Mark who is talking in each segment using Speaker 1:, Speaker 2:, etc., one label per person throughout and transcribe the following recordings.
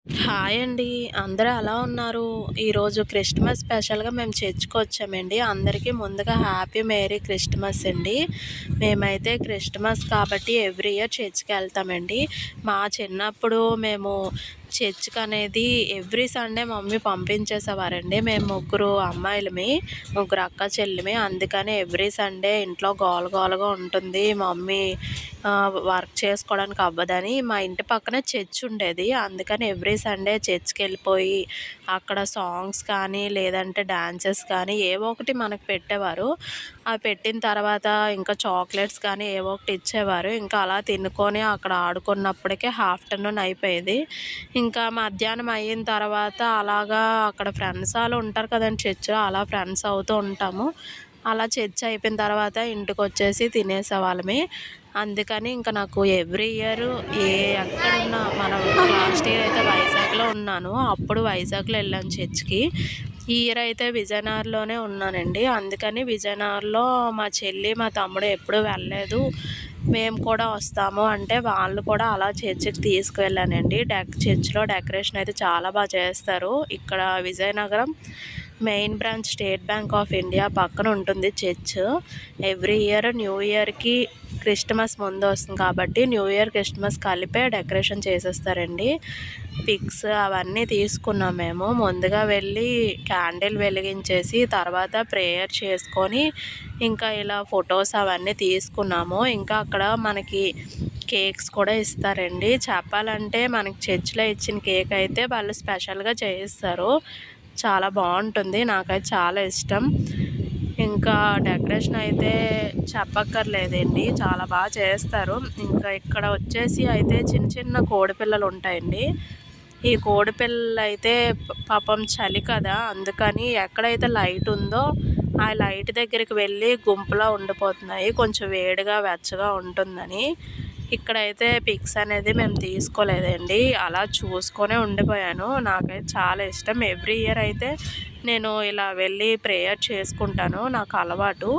Speaker 1: Hi అండి. అందరూ ఎలా ఉన్నారు? ఈరోజు క్రిస్టమస్ స్పెషల్‌గా మేము చర్చ్‌కొచ్చామండి. అందరికీ ముందుగా హ్యాపీ మేరీ క్రిస్టమస్ అండి. మేమైతే క్రిస్టమస్ కాబట్టి ఎవ్రీ ఇయర్ చర్చ్‌కెళ్తామండి. మా చిన్నప్పుడు మేము చర్చ్‌కనేది ఎవ్రీ సండే మమ్మీ పంపించేసేవారండి. మేము ముగ్గురు అమ్మాయిలమి, ముగ్గురు అక్క చెల్లిమి. అందుకని ఎవ్రీ సండే ఇంట్లో గోల గోలగా ఉంటుంది. మమ్మీ వర్క్ చేసుకోవడానికి అవ్వదని మా ఇంటి పక్కనే చర్చ్ ఉండేది. అందుకని ఎవ్రీ సండే చర్చ్‌కెళ్ళిపోయి అక్కడ సాంగ్స్ కానీ, లేదంటే డాన్సెస్ కానీ ఏవో ఒకటి మనకు పెట్టేవారు. అవి పెట్టిన తర్వాత ఇంకా చాక్లెట్స్ కానీ ఏవో ఒకటి ఇచ్చేవారు. ఇంకా అలా తినుకొని అక్కడ ఆడుకున్నప్పటికే ఆఫ్టర్‌నూన్ అయిపోయేది. ఇంకా మధ్యాహ్నం అయిన తర్వాత అలాగా అక్కడ ఫ్రెండ్స్ ఆళ్ళు ఉంటారు కదండీ చర్చ్‌లో, అలా ఫ్రెండ్స్ అవుతూ ఉంటాము. అలా చర్చ్ అయిపోయిన తర్వాత ఇంటికొచ్చేసి తినేసేవాళ్ళమి. అందుకని ఇంక నాకు ఎవ్రీ ఇయరు ఎక్కడున్నా మనం లాస్ట్ ఇయర్ అయితే వైజాగ్‌లో ఉన్నాను. అప్పుడు వైజాగ్‌లో ఎళ్ళాను చర్చ్‌కి. ఈ ఇయర్ అయితే విజయనగరంలోనే ఉన్నానండి. అందుకని విజయనగరంలో మా చెల్లి, మా తమ్ముడు ఎప్పుడూ వెళ్ళలేదు. మేము కూడా వస్తాము అంటే వాళ్ళు కూడా అలా చర్చ్‌కి తీసుకువెళ్ళానండి. చర్చ్‌లో డెకరేషన్ అయితే చాలా చేస్తారు. ఇక్కడ Vizianagaram main branch state bank of India పక్కన ఉంటుంది చర్చ్. ఎవ్రీ ఇయర్ న్యూ ఇయర్‌కి, క్రిస్టమస్ ముందు వస్తుంది కాబట్టి న్యూ ఇయర్, క్రిస్టమస్ కలిపే డెకరేషన్ చేసేస్తారండి. పిక్స్ అవన్నీ తీసుకున్నాం మేము. ముందుగా వెళ్ళి క్యాండిల్ వెలిగించేసి తర్వాత ప్రేయర్ చేసుకొని ఇంకా ఇలా ఫొటోస్ అవన్నీ తీసుకున్నాము. ఇంకా అక్కడ మనకి కేక్స్ కూడా ఇస్తారండి. చెప్పాలంటే మనకి చర్చ్‌లో ఇచ్చిన కేక్ అయితే వాళ్ళు స్పెషల్‌గా చేయిస్తారు. చాలా బాగుంటుంది. నాకైతే చాలా ఇష్టం. ఇంకా డెకరేషన్ అయితే చెప్పక్కర్లేదండి. చాలా చేస్తారు. ఇంకా ఇక్కడ వచ్చేసి అయితే చిన్న చిన్న కోడిపిల్లలు ఉంటాయండి. ఈ కోడిపిల్లలైతే పాపం చలి కదా! అందుకని ఎక్కడైతే లైట్ ఉందో ఆ లైట్ దగ్గరికి వెళ్ళి గుంపులో ఉండిపోతున్నాయి. కొంచెం వేడిగా, వెచ్చగా ఉంటుందని. ఇక్కడైతే పిక్స్ అనేది మేము తీసుకోలేదండి. అలా చూసుకొనే ఉండిపోయాను. నాకైతే చాలా ఇష్టం. ఎవ్రీ ఇయర్ అయితే నేను ఇలా వెళ్ళి ప్రేయర్ చేసుకుంటాను. నాకు అలవాటు.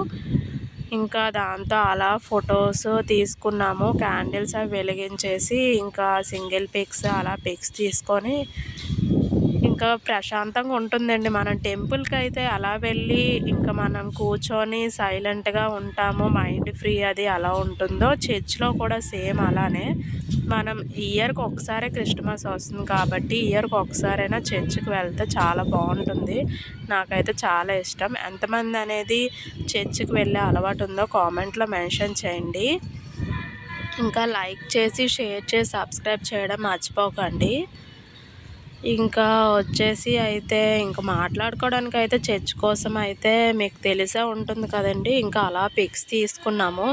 Speaker 1: ఇంకా దాంతో అలా ఫొటోస్ తీసుకున్నాము. క్యాండిల్స్ అవి వెలిగించేసి ఇంకా సింగిల్ పిక్స్ అలా పిక్స్ తీసుకొని ఇంకా ప్రశాంతంగా ఉంటుందండి. మనం టెంపుల్‌కైతే అలా వెళ్ళి ఇంకా మనం కూర్చొని సైలెంట్‌గా ఉంటాము. మైండ్ ఫ్రీ అది అలా ఉంటుందో చర్చ్‌లో కూడా సేమ్ అలానే. మనం ఇయర్‌కి ఒకసారే క్రిస్టమస్ వస్తుంది కాబట్టి ఇయర్‌కి ఒకసారైనా చర్చ్‌కి వెళ్తే చాలా బాగుంటుంది. నాకైతే చాలా ఇష్టం. ఎంతమంది అనేది చర్చ్‌కి వెళ్ళే అలవాటు ఉందో కామెంట్‌లో మెన్షన్ చేయండి. ఇంకా లైక్ చేసి, షేర్ చేసి, సబ్స్క్రైబ్ చేయడం మర్చిపోకండి. ఇంకా వచ్చేసి అయితే ఇంక మాట్లాడుకోవడానికైతే చర్చ్ కోసం అయితే మీకు తెలిసే ఉంటుంది కదండీ! ఇంకా అలా పిక్స్ తీసుకున్నాము.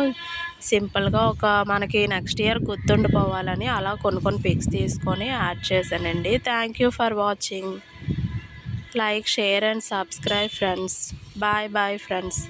Speaker 1: సింపుల్‌గా మనకి నెక్స్ట్ ఇయర్ గుర్తుండిపోవాలని అలా కొన్ని పిక్స్ తీసుకొని యాడ్ చేశానండి. Thank you for watching. Like, share and subscribe friends. Bye bye friends.